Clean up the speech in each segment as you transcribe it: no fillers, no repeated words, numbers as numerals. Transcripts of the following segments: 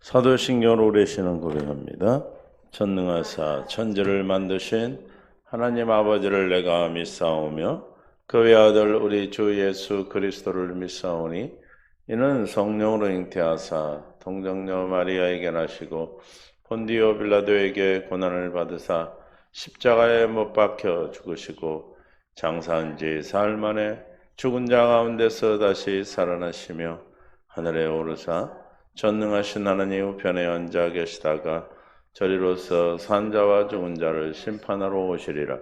사도신경을 오래시는 고백합니다. 전능하사 천지를 만드신 하나님 아버지를 내가 믿사오며 그 외아들 우리 주 예수 그리스도를 믿사오니 이는 성령으로 잉태하사 동정녀 마리아에게 나시고 본디오 빌라도에게 고난을 받으사 십자가에 못 박혀 죽으시고 장사한 지 사흘 만에 죽은 자 가운데서 다시 살아나시며 하늘에 오르사 전능하신 하나님 우편에 앉아 계시다가 저리로서 산자와 죽은 자를 심판하러 오시리라.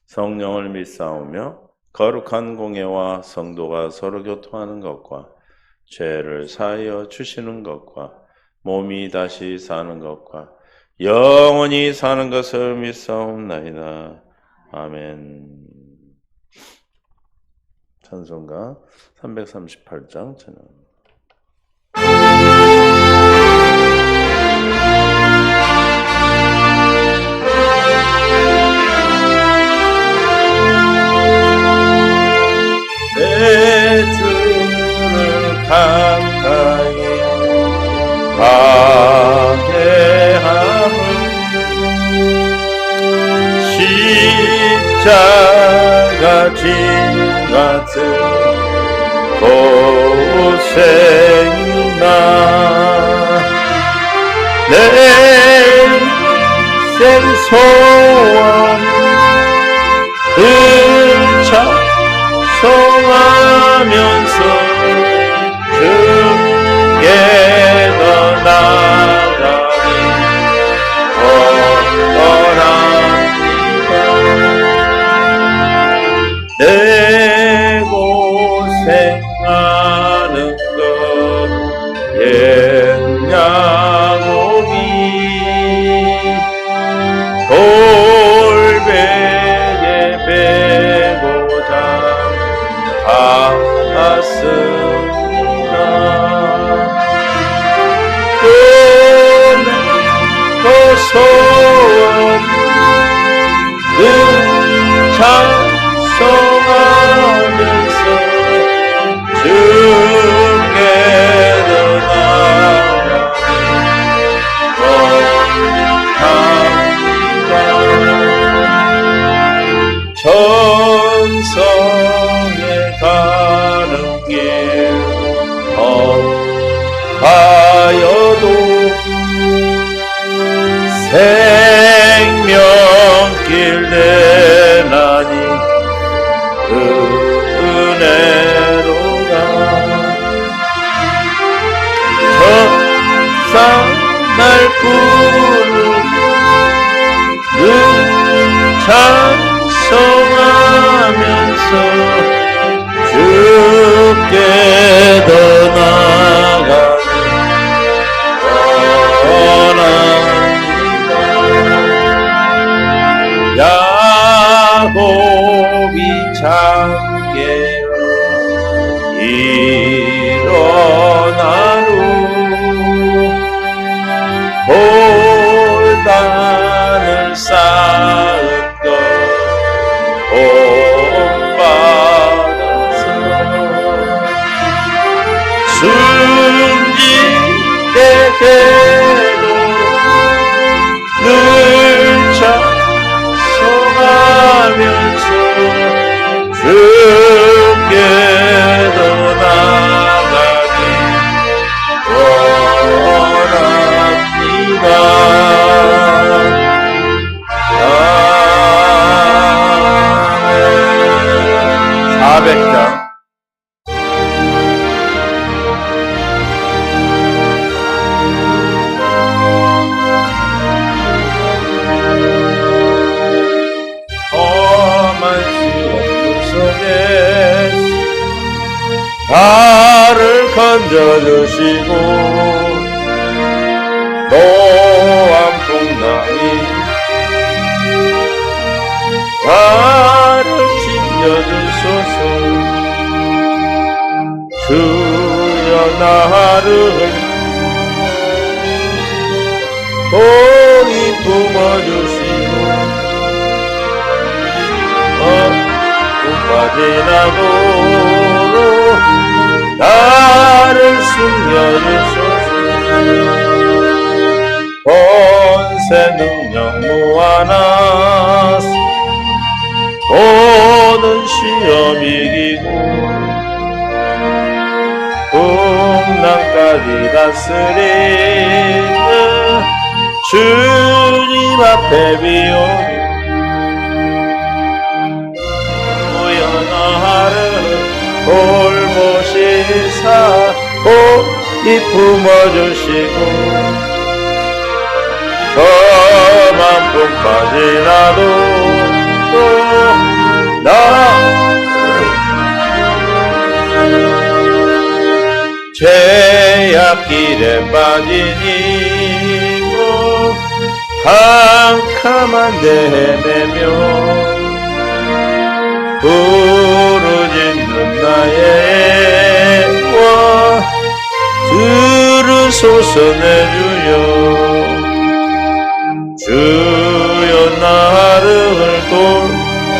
성령을 믿사오며 거룩한 공예와 성도가 서로 교통하는 것과 죄를 사하여 주시는 것과 몸이 다시 사는 것과 영원히 사는 것을 믿사옵나이다. 아멘. 찬송가 338장 찬양. 내 주를 가까이 방해함은 십자가 진 같은 고생이나 내 인생 소원 성하면서 주께 더 나아가니 원합니다. 내 고생하는 것 옛양옥이 돌베개 베고자 아았습니다. 그 소원을 찬송하면서 주께 더 나아갑니다. 천성에 가는 길 험하여도 생명길 내나니 그 은혜로다. 천상 날 부르는 찬송하면서 주께 더 나아가기 원합니다. 야곱이 잠깨어 일어나루 볼단을 쌓은 것 본받아서 순진되게도 늘 찬송하면서 주께 더 나아가기 원합니다. 400장 험한 시험 속에 나를 건져주시고 노암 풍랑이 나를 지켜주소서. 주여 나를 본이 품어주시고 꿈까지 나도록 나를 숨겨주소서. 끝까지 다스리는 주님 앞에 비오니 주여 나를 돌보시사 옷이 품어주시고 험한 품까지 나도 나 죄악길에 빠지니 캄캄한 데 헤매며 부르짖는 나의 와 들으소서 내 주여 주여 나를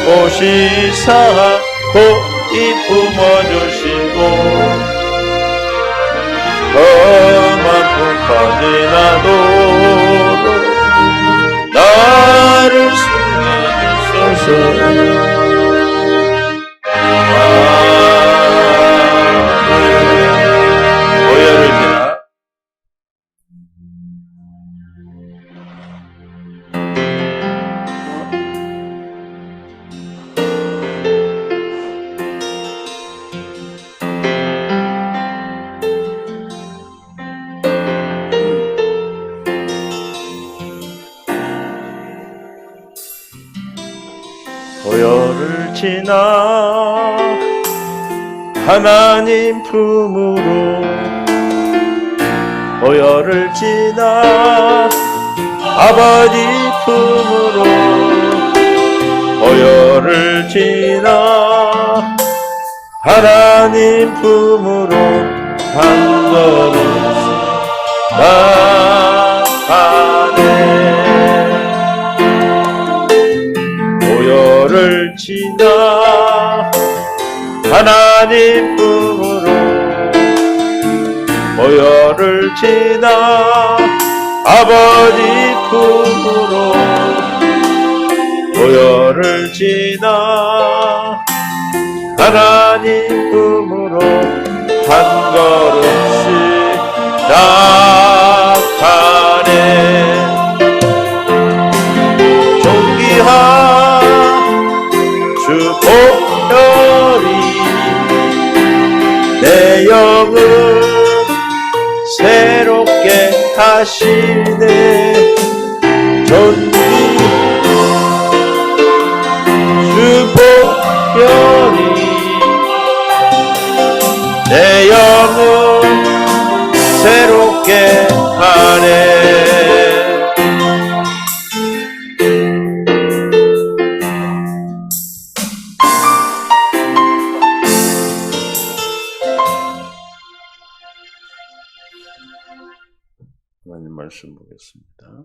돌보시사 고이 품어주시고 험한 품까지 나도 나를 숨겨주소서 고열을 지나 고열을 지나 하나님 품으로 고열을 지나 아버지 품으로 고열을 지나 하나님 품으로 한 걸음씩 나가네 고열을 지나 하나님 품으로 고열을 지나 아버지 품으로 고열을 지나 하나님 품으로 한 걸음씩 나가네 존귀한 주 보혈이 내 영을 새롭게 하시네 존귀 주 보혈이 내 영을 새롭게 하네 하나님 말씀 보겠습니다.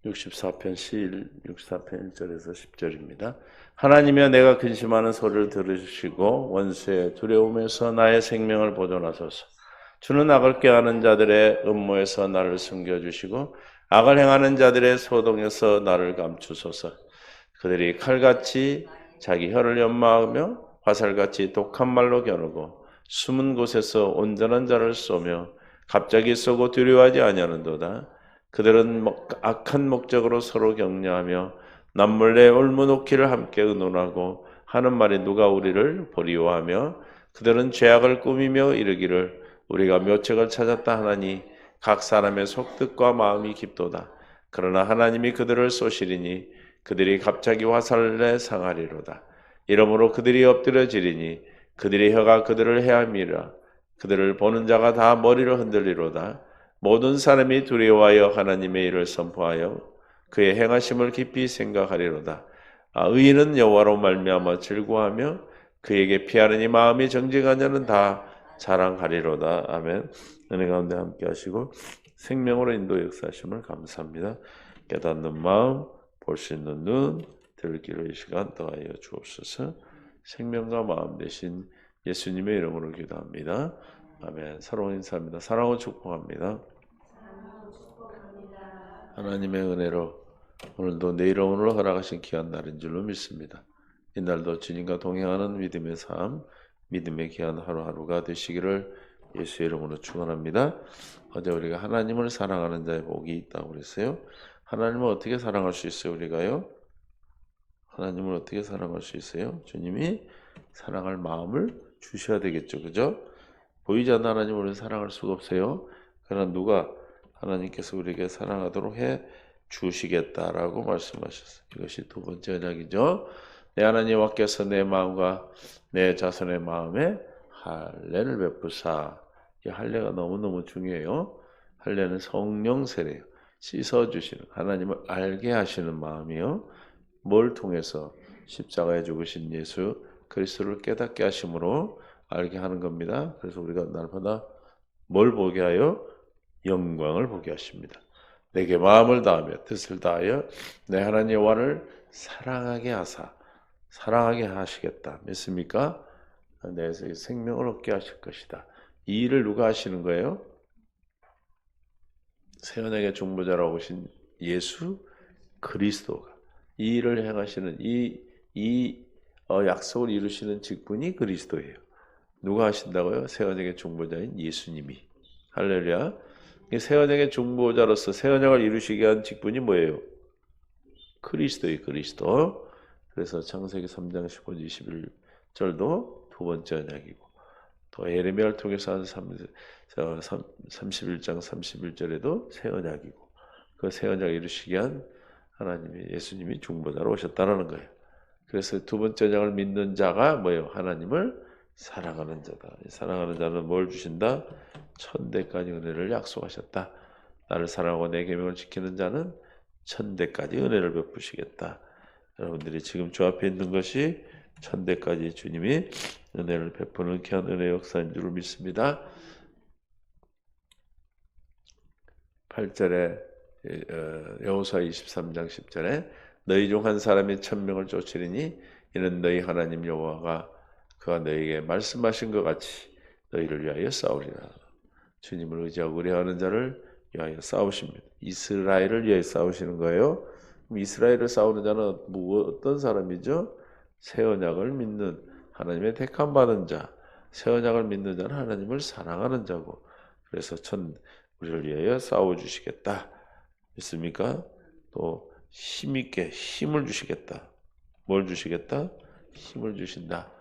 (64편) 시일 64편 1절에서 10절입니다. 하나님이여 내가 근심하는 소리를 들으시고 원수의 두려움에서 나의 생명을 보존하소서. 주는 악을 꾀하는 자들의 음모에서 나를 숨겨주시고 악을 행하는 자들의 소동에서 나를 감추소서. 그들이 칼같이 자기 혀를 연마하며 화살같이 독한 말로 겨누고 숨은 곳에서 온전한 자를 쏘며 갑자기 쏘고 두려워하지 아니하는도다. 그들은 악한 목적으로 서로 격려하며 남몰래 올무놓기를 함께 의논하고 하는 말이 누가 우리를 보리워하며 그들은 죄악을 꾸미며 이르기를 우리가 묘책을 찾았다 하나니 각 사람의 속뜻과 마음이 깊도다. 그러나 하나님이 그들을 쏘시리니 그들이 갑자기 화살에 상하리로다. 이러므로 그들이 엎드려지리니 그들의 혀가 그들을 해함이라. 그들을 보는 자가 다 머리를 흔들리로다. 모든 사람이 두려워하여 하나님의 일을 선포하여 그의 행하심을 깊이 생각하리로다. 의인은 여호와로 말미암아 즐거워하며 그에게 피하느니 마음이 정직한 자는 다 자랑하리로다. 아멘. 은혜 가운데 함께 하시고 생명으로 인도 역사하심을 감사합니다. 깨닫는 마음, 볼 수 있는 눈, 들을 귀로 이 시간 더하여 주옵소서. 생명과 마음 되신 예수님의 이름으로 기도합니다. 아멘. 사랑하는 인사합니다. 사랑하고 축복합니다. 하나님의 은혜로 오늘도 내일 오늘로 허락하신 귀한 날인 줄로 믿습니다. 이날도 주님과 동행하는 믿음의 삶, 믿음의 귀한 하루하루가 되시기를 예수의 이름으로 축원합니다. 어제 우리가 하나님을 사랑하는 자의 복이 있다고 그랬어요. 하나님을 어떻게 사랑할 수 있어요, 우리가요? 하나님을 어떻게 사랑할 수 있어요? 주님이 사랑할 마음을 주셔야 되겠죠, 그죠? 보이지 않는 하나님을 사랑할 수가 없어요. 그러나 누가 하나님께서 우리에게 사랑하도록 해 주시겠다라고 말씀하셨어요. 이것이 두 번째 언약이죠. 내 하나님 와께서 내 마음과 내 자손의 마음에 할례를 베푸사. 이 할례가 너무너무 중요해요. 할례는 성령 세례예요. 씻어주시는, 하나님을 알게 하시는 마음이요. 뭘 통해서? 십자가에 죽으신 예수 그리스도를 깨닫게 하심으로 알게 하는 겁니다. 그래서 우리가 날마다 뭘 보게 하여? 영광을 보게 하십니다. 내게 마음을 다하며 뜻을 다하여 내 하나님 여호와를 사랑하게 하사, 사랑하게 하시겠다. 믿습니까? 내 생명을 얻게 하실 것이다. 이 일을 누가 하시는 거예요? 세원에게 중보자라고 오신 예수 그리스도가 이 일을 행하시는 이 약속을 이루시는 직분이 그리스도예요. 누가 하신다고요? 세원에게 중보자인 예수님이. 할렐루야. 세언약의 중보자로서 세언약을 이루시게 한 직분이 뭐예요? 그리스도의 그리스도. 그래서 창세기 3장 15절 21절도 두 번째 언약이고 또 예레미야를 통해서 한 31장 31절에도 새 언약이고 그 새 언약을 이루시게 한 하나님이 예수님이 중보자로 오셨다는 거예요. 그래서 두 번째 언약을 믿는 자가 뭐예요? 하나님을 사랑하는 자다. 사랑하는 자는 뭘 주신다? 천대까지 은혜를 약속하셨다. 나를 사랑하고 내 계명을 지키는 자는 천대까지 은혜를 베푸시겠다. 여러분들이 지금 주 앞에 있는 것이 천대까지 주님이 은혜를 베푸는 귀한 은혜 역사인 줄 믿습니다. 8절에 여호수아 23장 10절에 너희 중 한 사람이 1000명을 쫓으리니 이는 너희 하나님 여호와가 그가 너희에게 말씀하신 것 같이 너희를 위하여 싸우리라. 주님을 의지하고 의뢰하는 자를 위하여 싸우십니다. 이스라엘을 위하여 싸우시는 거예요. 그럼 이스라엘을 싸우는 자는 어떤 사람이죠? 새 언약을 믿는 하나님의 택함 받은 자. 새 언약을 믿는 자는 하나님을 사랑하는 자고. 그래서 우리를 위하여 싸워 주시겠다. 믿습니까? 또 힘있게 힘을 주시겠다. 뭘 주시겠다? 힘을 주신다.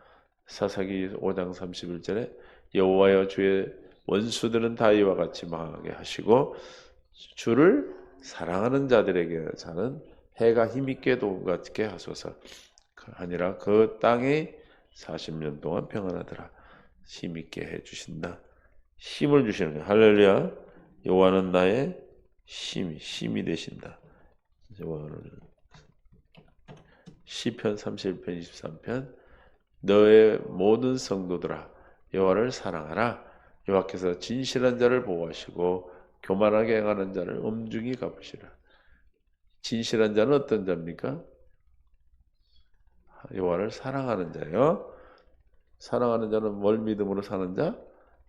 사사기 5장 31절에 여호와여 주의 원수들은 다 이와 같이 망하게 하시고 주를 사랑하는 자들에게 자는 해가 힘있게 도움받게 하소서. 아니라 그 땅이 40년 동안 평안하더라. 힘있게 해주신다. 힘을 주시는 거예요. 할렐루야. 여호와는 나의 힘이 되신다. 시편 31편 23편 너의 모든 성도들아 여호와를 사랑하라. 여호와께서 진실한 자를 보호하시고 교만하게 행하는 자를 엄중히 갚으시라. 진실한 자는 어떤 자입니까? 여호와를 사랑하는 자요. 사랑하는 자는 뭘 믿음으로 사는 자?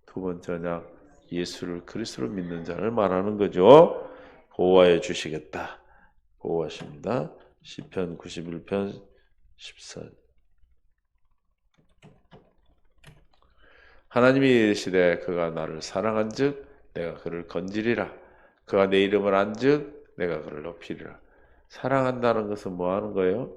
두 번째 언약 예수를 그리스도를 믿는 자를 말하는 거죠. 보호해 주시겠다. 보호하십니다. 시편 91편 14. 하나님이 이르시되 그가 나를 사랑한즉 내가 그를 건지리라. 그가 내 이름을 안즉 내가 그를 높이리라. 사랑한다는 것은 뭐 하는 거예요?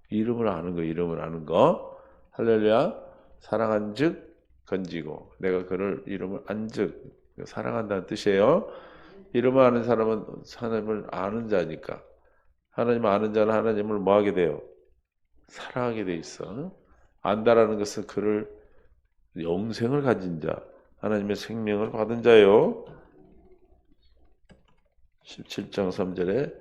이름을 아는 거, 이름을 아는 거. 할렐루야. 사랑한즉 건지고 내가 그를 이름을 안즉 사랑한다는 뜻이에요. 이름을 아는 사람은 하나님을 아는 자니까. 하나님을 아는 자는 하나님을 뭐 하게 돼요? 사랑하게 돼 있어. 안다라는 것은 그를 영생을 가진 자, 하나님의 생명을 받은 자요. 17장 3절에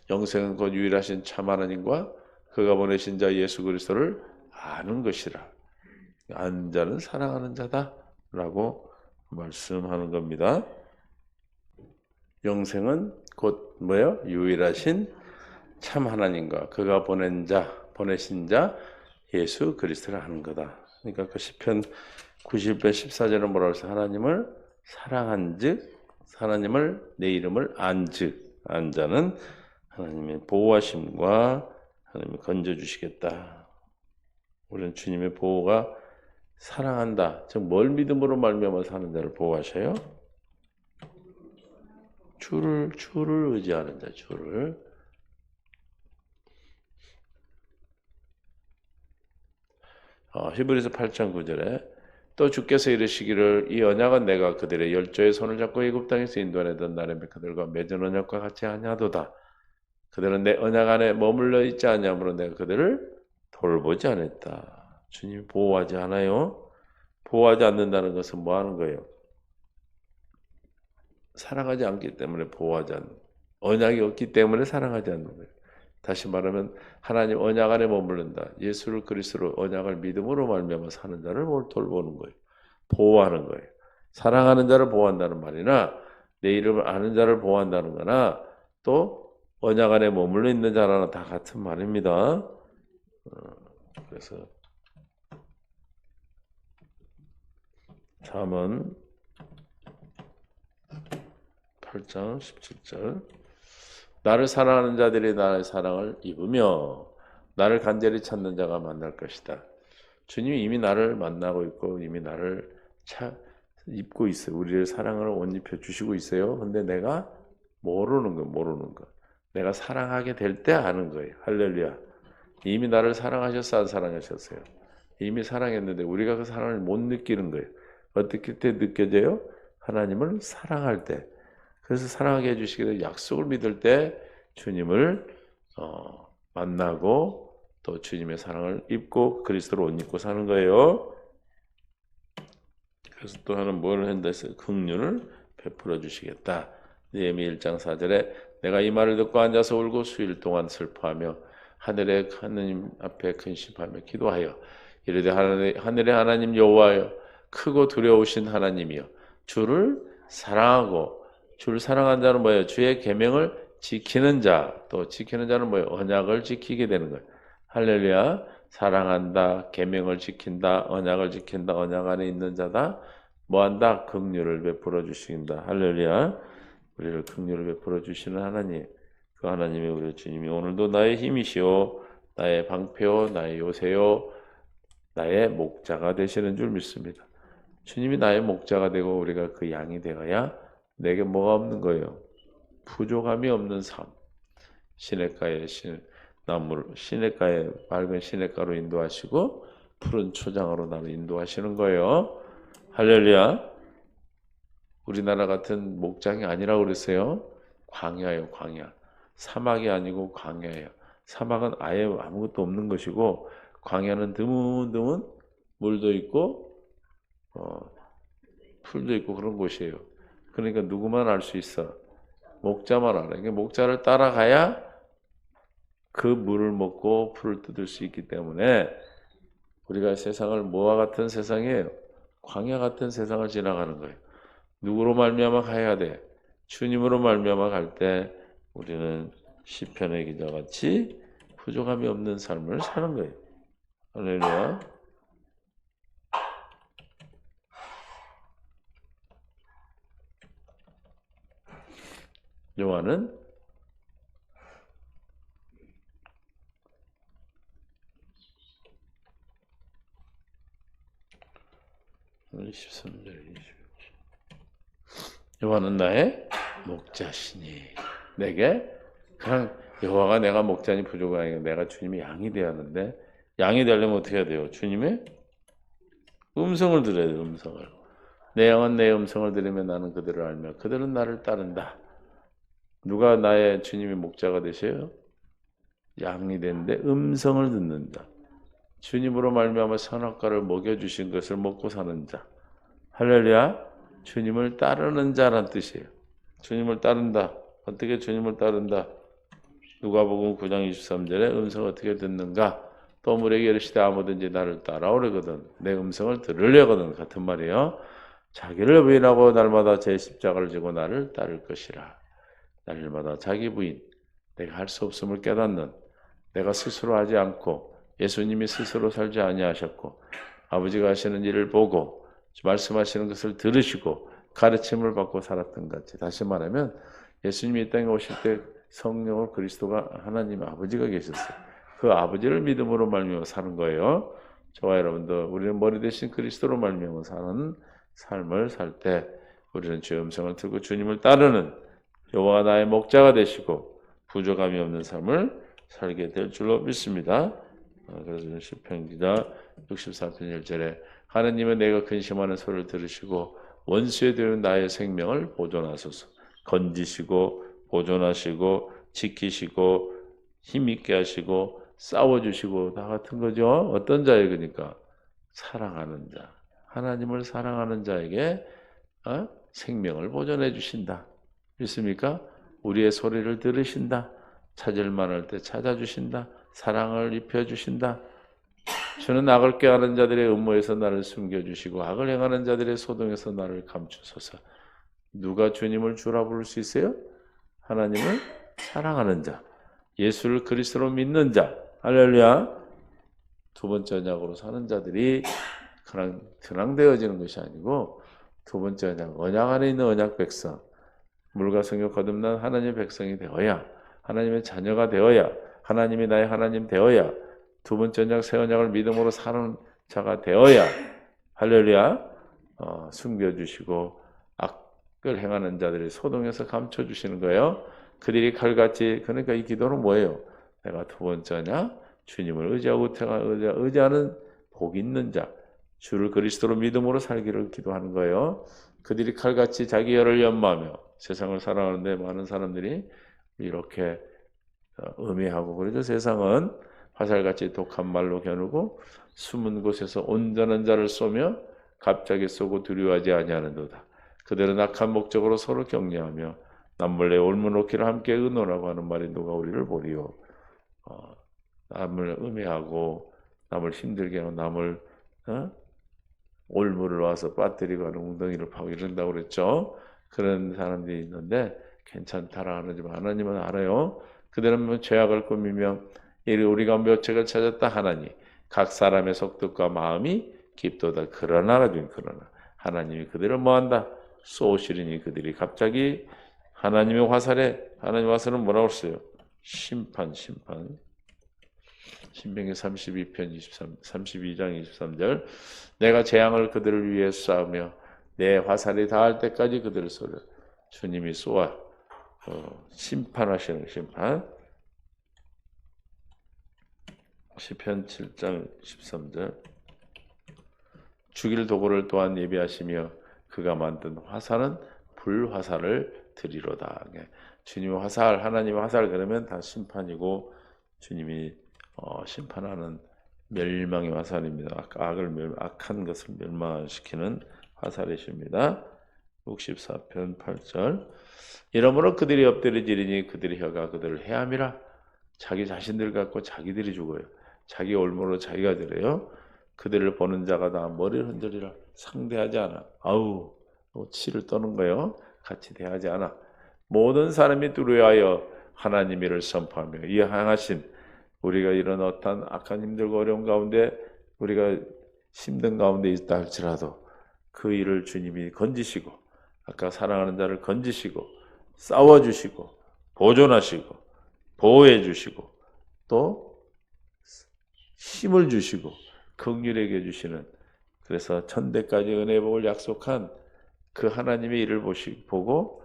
영생은 곧 유일하신 참 하나님과 그가 보내신 자 예수 그리스도를 아는 것이라. 아는 자는 사랑하는 자다라고 말씀하는 겁니다. 영생은 곧 뭐예요? 유일하신 참 하나님과 그가 보내신 자 예수 그리스도를 아는 거다. 그러니까 그 시편 90편 14절은 뭐라고 해서 하나님을 사랑한즉 하나님을 내 이름을 안 자는 하나님의 보호하심과 하나님이 건져주시겠다. 우리는 주님의 보호가 사랑한다. 즉 뭘 믿음으로 말미암아 사는 자를 보호하셔요? 주를 의지하는 자, 주를. 히브리서 8장 9절에 또 주께서 이르시기를 이 언약은 내가 그들의 열조의 손을 잡고 애굽 땅에서 인도하던 날에 그들과 맺은 언약과 같이 아니하도다. 그들은 내 언약 안에 머물러 있지 아니하므로 내가 그들을 돌보지 않았다. 주님이 보호하지 않아요. 보호하지 않는다는 것은 뭐 하는 거예요? 사랑하지 않기 때문에 보호하지 않는, 언약이 없기 때문에 사랑하지 않는 거예요. 다시 말하면 하나님 언약 안에 머무른다. 예수를 그리스도로 언약을 믿음으로 말미암아 사는 자를 돌보는 거예요. 보호하는 거예요. 사랑하는 자를 보호한다는 말이나 내 이름을 아는 자를 보호한다는 거나 또 언약 안에 머물러 있는 자라는 다 같은 말입니다. 그래서 3은 8장 17절 나를 사랑하는 자들이 나의 사랑을 입으며 나를 간절히 찾는 자가 만날 것이다. 주님이 이미 나를 만나고 있고 이미 나를 입고 있어요. 우리의 사랑을 옷 입혀 주시고 있어요. 근데 내가 모르는 거. 내가 사랑하게 될 때 아는 거예요. 할렐루야. 이미 나를 사랑하셨어, 안 사랑하셨어요? 이미 사랑했는데 우리가 그 사랑을 못 느끼는 거예요. 어떻게 때 느껴져요? 하나님을 사랑할 때. 그래서 사랑하게 해주시기를 약속을 믿을 때 주님을 만나고 또 주님의 사랑을 입고 그리스도로 옷 입고 사는 거예요. 그래서 또 하나는 뭘 한다 했어요? 긍휼을 베풀어 주시겠다. 느헤미야 1장 4절에 내가 이 말을 듣고 앉아서 울고 수일 동안 슬퍼하며 하늘의 하느님 앞에 근심하며 기도하여 이르되 하늘의 하나님 여호와여 크고 두려우신 하나님이여 주를 사랑하고 주를 사랑한 자는 뭐예요? 주의 계명을 지키는 자. 또 지키는 자는 뭐예요? 언약을 지키게 되는 거예요. 할렐루야. 사랑한다. 계명을 지킨다. 언약을 지킨다. 언약 안에 있는 자다. 뭐한다? 긍휼을 베풀어 주신다. 할렐루야. 우리를 긍휼을 베풀어 주시는 하나님. 그 하나님의 우리 주님이 오늘도 나의 힘이시오. 나의 방패요. 나의 요새요. 나의 목자가 되시는 줄 믿습니다. 주님이 나의 목자가 되고 우리가 그 양이 되어야 내게 뭐가 없는 거예요? 부족함이 없는 삶. 시냇가에 맑은 시냇가로 인도하시고 푸른 초장으로 나를 인도하시는 거예요. 할렐루야. 우리나라 같은 목장이 아니라고 그랬어요. 광야예요, 광야. 사막이 아니고 광야예요. 사막은 아예 아무것도 없는 것이고 광야는 드문드문 물도 있고 풀도 있고 그런 곳이에요. 그러니까 누구만 알 수 있어? 목자만 알아. 그러니까 목자를 따라가야 그 물을 먹고 풀을 뜯을 수 있기 때문에 우리가 세상을 뭐와 같은 세상이에요? 광야 같은 세상을 지나가는 거예요. 누구로 말미암아 가야 돼? 주님으로 말미암아 갈 때 우리는 시편의 기자같이 부족함이 없는 삶을 사는 거예요. 할렐루야. 요한은 13절 20절 여호와는 나의 목자시니 내게 그냥 여호와가 내가 목자니 부족하니 내가 주님의 양이 되었는데 양이 되려면 어떻게 해야 돼요? 주님의 음성을 들어야 돼요. 음성을. 내 양은 내 음성을 들으면 나는 그들을 알며 그들은 나를 따른다. 누가 나의 주님의 목자가 되셔요? 양이 되는데 음성을 듣는다. 주님으로 말미암아 선악과를 먹여주신 것을 먹고 사는 자. 할렐루야. 주님을 따르는 자란 뜻이에요. 주님을 따른다. 어떻게 주님을 따른다? 누가복음 9장 23절에 음성을 어떻게 듣는가? 또 물에게 이르시되 아무든지 나를 따라오려거든 내 음성을 들으려거든 같은 말이에요. 자기를 부인하고 날마다 제 십자가를 지고 나를 따를 것이라. 날마다 자기 부인, 내가 할 수 없음을 깨닫는, 내가 스스로 하지 않고 예수님이 스스로 살지 아니하셨고 아버지가 하시는 일을 보고 말씀하시는 것을 들으시고 가르침을 받고 살았던 것 같이. 다시 말하면 예수님이 이 땅에 오실 때 성령을 그리스도가 하나님 아버지가 계셨어요. 그 아버지를 믿음으로 말미암아 사는 거예요. 저와 여러분도 우리는 머리 대신 그리스도로 말미암아 사는 삶을 살 때 우리는 주의 음성을 듣고 주님을 따르는 여호와가 나의 목자가 되시고 부족함이 없는 삶을 살게 될 줄로 믿습니다. 그래서 시편 기자 64편 1절에 하나님은 내가 근심하는 소리를 들으시고 원수에 되는 나의 생명을 보존하소서. 건지시고 보존하시고 지키시고 힘있게 하시고 싸워주시고 다 같은 거죠. 어떤 자에 그러니까 사랑하는 자, 하나님을 사랑하는 자에게 생명을 보존해 주신다. 믿습니까? 우리의 소리를 들으신다. 찾을 만할 때 찾아주신다. 사랑을 입혀주신다. 주는 악을 꾀하는 자들의 음모에서 나를 숨겨주시고 악을 행하는 자들의 소동에서 나를 감추소서. 누가 주님을 주라 부를 수 있어요? 하나님을 사랑하는 자, 예수를 그리스도로 믿는 자, 할렐루야. 두 번째 언약으로 사는 자들이 그냥 전항되어지는 것이 아니고 두 번째 언약 안에 있는 언약 백성, 물과 성령 거듭난 하나님의 백성이 되어야, 하나님의 자녀가 되어야, 하나님이 나의 하나님 되어야, 두 번째 언약, 새 언약을 믿음으로 사는 자가 되어야, 할렐루야, 숨겨주시고 악을 행하는 자들이 소동에서 감춰주시는 거예요. 그들이 칼같이, 그러니까 이 기도는 뭐예요? 내가 두 번째 언약, 주님을 의지하고 의지하는 복 있는 자, 주를 그리스도로 믿음으로 살기를 기도하는 거예요. 그들이 칼같이 자기 열을 연마하며 세상을 살아가는데 많은 사람들이 이렇게 음해하고 그러죠. 세상은 화살같이 독한 말로 겨누고 숨은 곳에서 온전한 자를 쏘며 갑자기 쏘고 두려워하지 아니하는도다. 그들은 악한 목적으로 서로 격려하며 남몰래 올무놓기를 함께 의논하고 하는 말이 누가 우리를 보리요. 남을 음해하고 남을 힘들게 하고 남을 올무를 와서 빠뜨리고 하는 웅덩이를 파고 이런다고 그랬죠. 그런 사람들이 있는데 괜찮다라 하지만 하나님은 알아요. 그들은 죄악을 꾸미며 이리 우리가 묘책을 찾았다 하나니 각 사람의 속뜻과 마음이 깊도다. 그러나 하나님이 그들을 뭐한다? 쏘시리니 그들이 갑자기 하나님의 화살은 뭐라고 했어요? 심판. 신명기 32장 23절 내가 재앙을 그들을 위해 쏘며 내 화살이 닿을 때까지 그들을 쏘려. 주님이 쏘아 심판하시는 심판. 시편 7장 13절 죽일 도구를 또한 예비하시며 그가 만든 화살은 불화살을 드리로다. 주님의 화살, 하나님의 화살 그러면 다 심판이고 주님이 심판하는 멸망의 화살입니다. 악한 것을 멸망시키는 화살이십니다. 64편 8절 이러므로 그들이 엎드려지리니 그들의 혀가 그들을 해함이라. 자기 자신들 갖고 자기들이 죽어요. 자기 올무로 자기가 들어요. 그들을 보는 자가 다 머리를 흔들리라. 상대하지 않아. 아우 치를 떠는 거예요. 같이 대하지 않아. 모든 사람이 두려워하여 하나님 일을 선포하며 이 향하신 우리가 이런 어떤 악한 힘들고 어려운 가운데 우리가 힘든 가운데 있다 할지라도 그 일을 주님이 건지시고 아까 사랑하는 자를 건지시고 싸워주시고 보존하시고 보호해주시고 또 힘을 주시고 긍휼하게 해주시는 그래서 천대까지 은혜의 복을 약속한 그 하나님의 일을 보고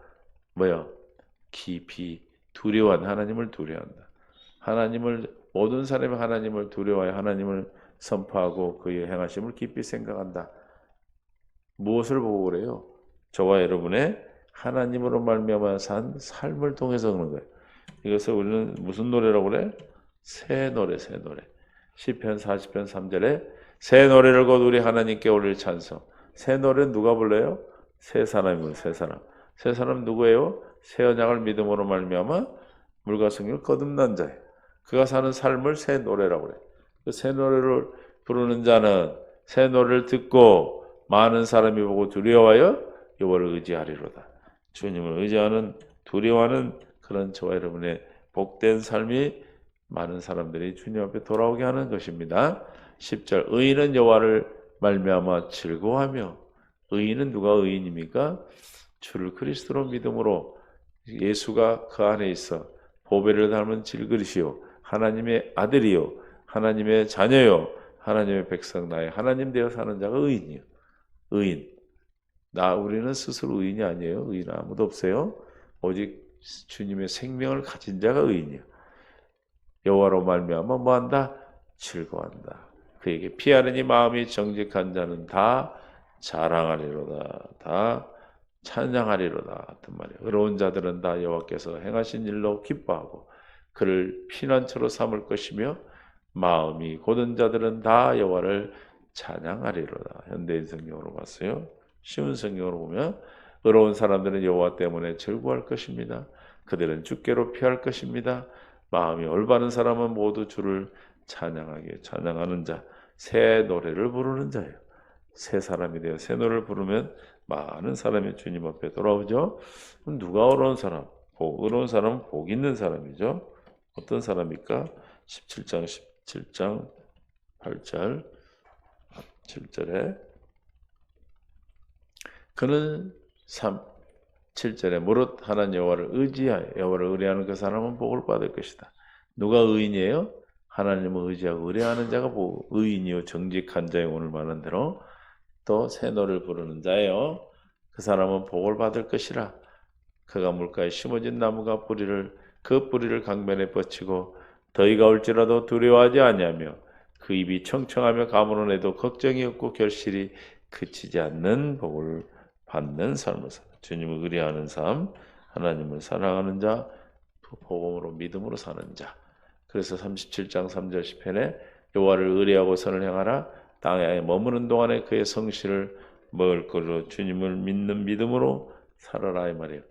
깊이 두려워한 하나님을 두려워한다. 모든 사람이 하나님을 두려워하여 하나님을 선포하고 그의 행하심을 깊이 생각한다. 무엇을 보고 그래요? 저와 여러분의 하나님으로 말미암아 산 삶을 통해서 그런 거예요. 이것을 우리는 무슨 노래라고 그래? 새 노래. 시편 40편 3절에 새 노래를 곧 우리 하나님께 올릴 찬송. 새 노래는 누가 불러요? 새 사람이고 새 사람 누구예요? 새 언약을 믿음으로 말미암아 물과 성령을 거듭난 자예요. 그가 사는 삶을 새 노래라고 그래요. 그 새 노래를 부르는 자는 새 노래를 듣고 많은 사람이 보고 두려워하여 여호와를 의지하리로다. 주님을 의지하는 두려워하는 그런 저와 여러분의 복된 삶이 많은 사람들이 주님 앞에 돌아오게 하는 것입니다. 10절 의인은 여호와를 말미암아 즐거워하며 의인은 누가 의인입니까? 주를 그리스도로 믿음으로 예수가 그 안에 있어 보배를 닮은 질그릇이요 하나님의 아들이요 하나님의 자녀요 하나님의 백성 나의 하나님 되어 사는 자가 의인이요. 의인. 우리는 스스로 의인이 아니에요. 의인 아무도 없어요. 오직 주님의 생명을 가진 자가 의인이요. 여호와로 말미암아 뭐한다? 즐거워한다. 그에게 피하느니 마음이 정직한 자는 다 자랑하리로다. 다 찬양하리로다. 같은 말이에요. 의로운 자들은 다 여호와께서 행하신 일로 기뻐하고 그를 피난처로 삼을 것이며 마음이 곧은 자들은 다 여호와를 찬양하리로다. 현대인 성경으로 봤어요. 쉬운 성경으로 보면 의로운 사람들은 여호와 때문에 즐거워할 것입니다. 그들은 주께로 피할 것입니다. 마음이 올바른 사람은 모두 주를 찬양하게 찬양하는 자, 새 노래를 부르는 자예요. 새 사람이 되어 새 노래를 부르면 많은 사람이 주님 앞에 돌아오죠. 누가 의로운 사람? 의로운 사람은 복 있는 사람이죠. 어떤 사람입니까? 17장 8절 7절에 그는 7절에 무릇 하나님 여호와를 의지하여 여호와를 의뢰하는 그 사람은 복을 받을 것이다. 누가 의인이에요? 하나님을 의지하고 의뢰하는 자가 의인이요 정직한 자요. 오늘 말한 대로 또 새 노래를 부르는 자예요. 그 사람은 복을 받을 것이라. 그가 물가에 심어진 나무가 그 뿌리를 강변에 뻗치고 더위가 올지라도 두려워하지 아니하며 그 입이 청청하며 가물어 내도 걱정이 없고 결실이 그치지 않는 복을 받는 삶을 살아. 주님을 의뢰하는 삶, 하나님을 사랑하는 자, 복음으로 믿음으로 사는 자. 그래서 37장 3절 시편에 여호와를 의뢰하고 선을 행하라. 땅에 머무는 동안에 그의 성실을 먹을 것으로 주님을 믿는 믿음으로 살아라 이 말이에요.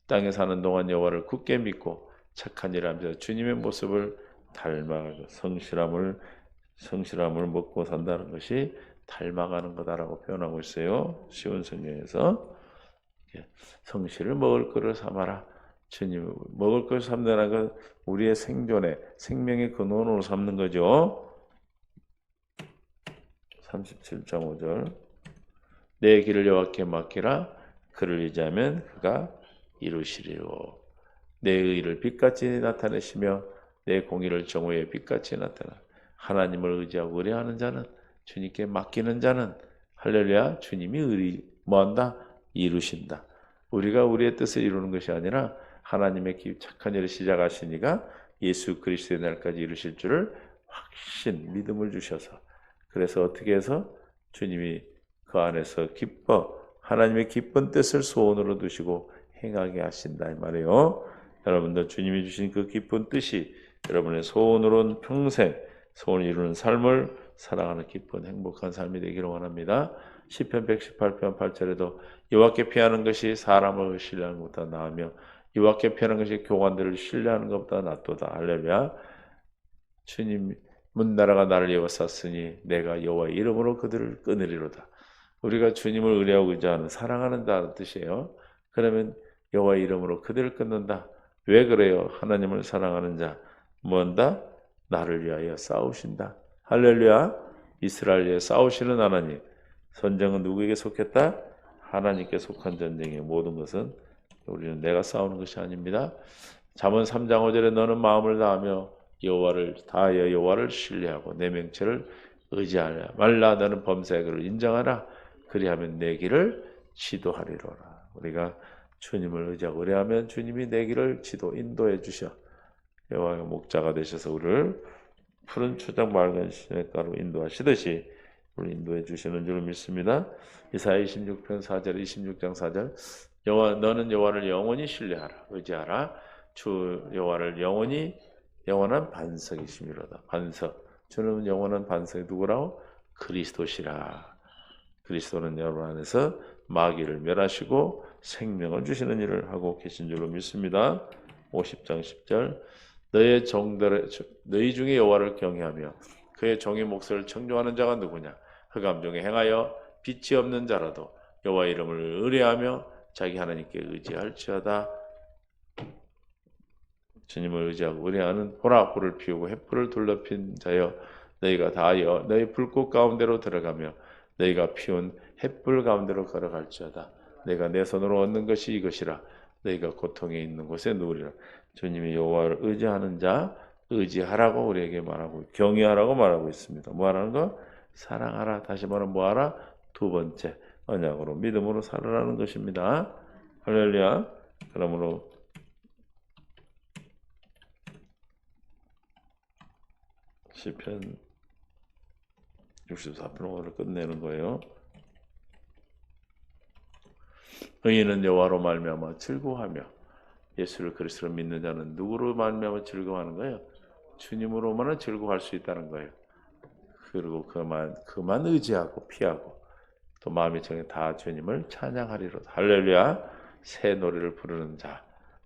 땅에 사는 동안 여호와를 굳게 믿고 착한 일을 하면서 주님의 모습을 닮아가고 성실함을 먹고 산다는 것이 닮아가는 거다라고 표현하고 있어요. 쉬운 성경에서 성실을 먹을 것을 삼아라. 주님 먹을 것을 삼는다는 건 우리의 생존의 생명의 근원으로 삼는 거죠. 37장 5절 내 길을 여호와께 맡기라. 그를 의지하면 그가 이루시리로. 내 의를 빛같이 나타내시며 내 공의를 정오의 빛같이 나타나. 하나님을 의지하고 의뢰하는 자는 주님께 맡기는 자는 할렐루야 주님이 뭐한다? 이루신다. 우리가 우리의 뜻을 이루는 것이 아니라 하나님의 착한 일을 시작하시니까 예수 그리스도의 날까지 이루실 줄을 확신 믿음을 주셔서 그래서 어떻게 해서 주님이 그 안에서 하나님의 기쁜 뜻을 소원으로 두시고 행하게 하신다 이 말이에요. 여러분들 주님이 주신 그 기쁜 뜻이 여러분의 소원으로는 평생 소원을 이루는 삶을 살아가는 기쁜 행복한 삶이 되기를 원합니다. 시편 118편 8절에도 여호와께 피하는 것이 사람을 신뢰하는 것보다 나으며 여호와께 피하는 것이 교관들을 신뢰하는 것보다 낫도다. 할렐루야. 주님 문나라가 나를 에워쌌으니 내가 여호와의 이름으로 그들을 끊으리로다. 우리가 주님을 의뢰하고 의지하는 사랑하는다는 뜻이에요. 그러면 여호와의 이름으로 그들을 끊는다. 왜 그래요? 하나님을 사랑하는 자 뭐한다? 나를 위하여 싸우신다. 할렐루야. 이스라엘 위해 싸우시는 하나님. 전쟁은 누구에게 속했다? 하나님께 속한 전쟁의 모든 것은 우리는 내가 싸우는 것이 아닙니다. 잠언 3장 5절에 너는 마음을 다하며 다하여 여호와를 신뢰하고 내 명체를 의지하라 말라. 너는 범사의 그를 인정하라. 그리하면 내 길을 지도하리로라. 우리가 주님을 의지하고 의뢰하면 주님이 내 길을 인도해 주셔. 여호와의 목자가 되셔서 우리를 푸른 초장 맑은 시냇가로 인도하시듯이 우리 인도해 주시는 줄 믿습니다. 이사야 26편 4절 26장 4절 여호와 너는 여호와를 영원히 신뢰하라. 의지하라. 주 여호와를 영원한 반석이심이로다. 반석. 주는 영원한 반석이 누구라고? 그리스도시라. 그리스도는 여러분 안에서 마귀를 멸하시고 생명을 주시는 일을 하고 계신 줄로 믿습니다. 50장 10절 너희 중에 여호와를 경외하며 그의 종의 목소리를 청종하는 자가 누구냐? 흑암 중에 행하여 빛이 없는 자라도 여호와의 이름을 의뢰하며 자기 하나님께 의지할지어다. 주님을 의지하고 의뢰하는 보라 불을 피우고 횃불을 둘러핀 자여 너희가 다하여 너희 불꽃 가운데로 들어가며 너희가 피운 횃불 가운데로 걸어갈지어다. 내가 내 손으로 얻는 것이 이것이라. 너희가 고통에 있는 곳에 누우리라. 주님이 여호와를 의지하는 자 의지하라고 우리에게 말하고 경외하라고 말하고 있습니다. 뭐 하라는 거? 사랑하라. 다시 말하면 뭐 하라? 두 번째 언약으로 믿음으로 살아라는 것입니다. 할렐루야. 그러므로 시편 64편을 끝내는 거예요. 의인은 여호와로 말미암아 즐거워하며 예수를 그리스도로 믿는 자는 누구로 말미암아 즐거워하는 거예요? 주님으로만은 즐거워할 수 있다는 거예요. 그리고 그만 의지하고 피하고 또 마음의 정에 다 주님을 찬양하리로다. 할렐루야. 새 노래를 부르는 자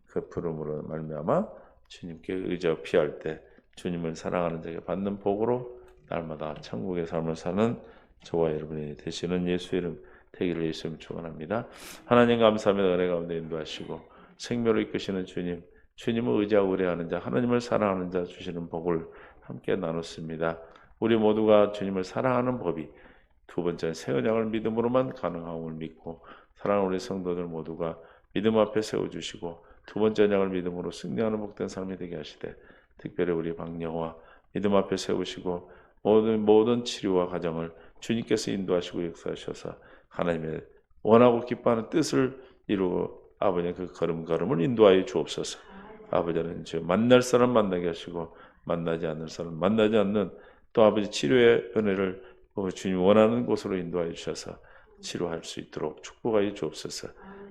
그 부름으로 말미암아 주님께 의지하고 피할 때 주님을 사랑하는 자에게 받는 복으로 날마다 천국의 삶을 사는 저와 여러분이 되시는 예수 이름 되기를 예수님 축원합니다. 하나님 감사합니다. 은혜 가운데 인도하시고 생명을 이끄시는 주님, 주님을 의지하고 의뢰하는 자, 하나님을 사랑하는 자 주시는 복을 함께 나눴습니다. 우리 모두가 주님을 사랑하는 법이 두 번째는 새 언약을 믿음으로만 가능함을 믿고 사랑하는 우리 성도들 모두가 믿음 앞에 세워주시고 두 번째 언약을 믿음으로 승리하는 복된 삶이 되게 하시되 특별히 우리 박영화 믿음 앞에 세우시고 모든 치료와 과정을 주님께서 인도하시고 역사하셔서 하나님의 원하고 기뻐하는 뜻을 이루어 아버지의 그 걸음걸음을 인도하여 주옵소서. 아버지는 주 만날 사람 만나게 하시고 만나지 않는 사람 만나지 않는 또 아버지 치료의 은혜를 주님 원하는 곳으로 인도하여 주셔서 치료할 수 있도록 축복하여 주옵소서.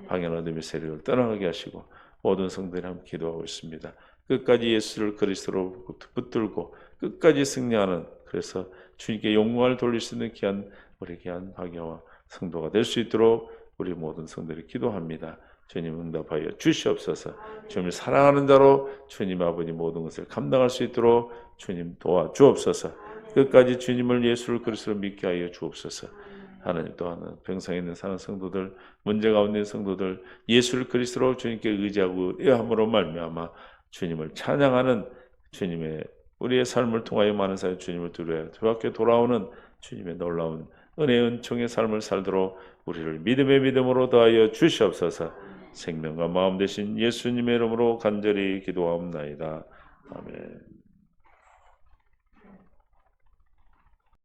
방연 어둠의 세력을 떠나가게 하시고 모든 성도들이 함께 기도하고 있습니다. 끝까지 예수를 그리스도로 붙들고 끝까지 승리하는 그래서 주님께 영광을 돌릴 수 있는 우리 귀한 박영화 성도가 될 수 있도록 우리 모든 성도들이 기도합니다. 주님 응답하여 주시옵소서. 주님을 사랑하는 자로 주님 아버지 모든 것을 감당할 수 있도록 주님 도와주옵소서. 끝까지 주님을 예수를 그리스도로 믿게 하여 주옵소서. 하나님 또한 병상에 있는 사는 성도들, 문제 가운데 있는 성도들, 예수를 그리스도로 주님께 의지하고 의함으로 말미암아 주님을 찬양하는 주님의 우리의 삶을 통하여 많은 사람 주님을 두려워 주밖에 돌아오는 주님의 놀라운 은혜의 은총의 삶을 살도록 우리를 믿음의 믿음으로 더하여 주시옵소서. 생명과 마음 되신 예수님의 이름으로 간절히 기도하옵나이다. 아멘.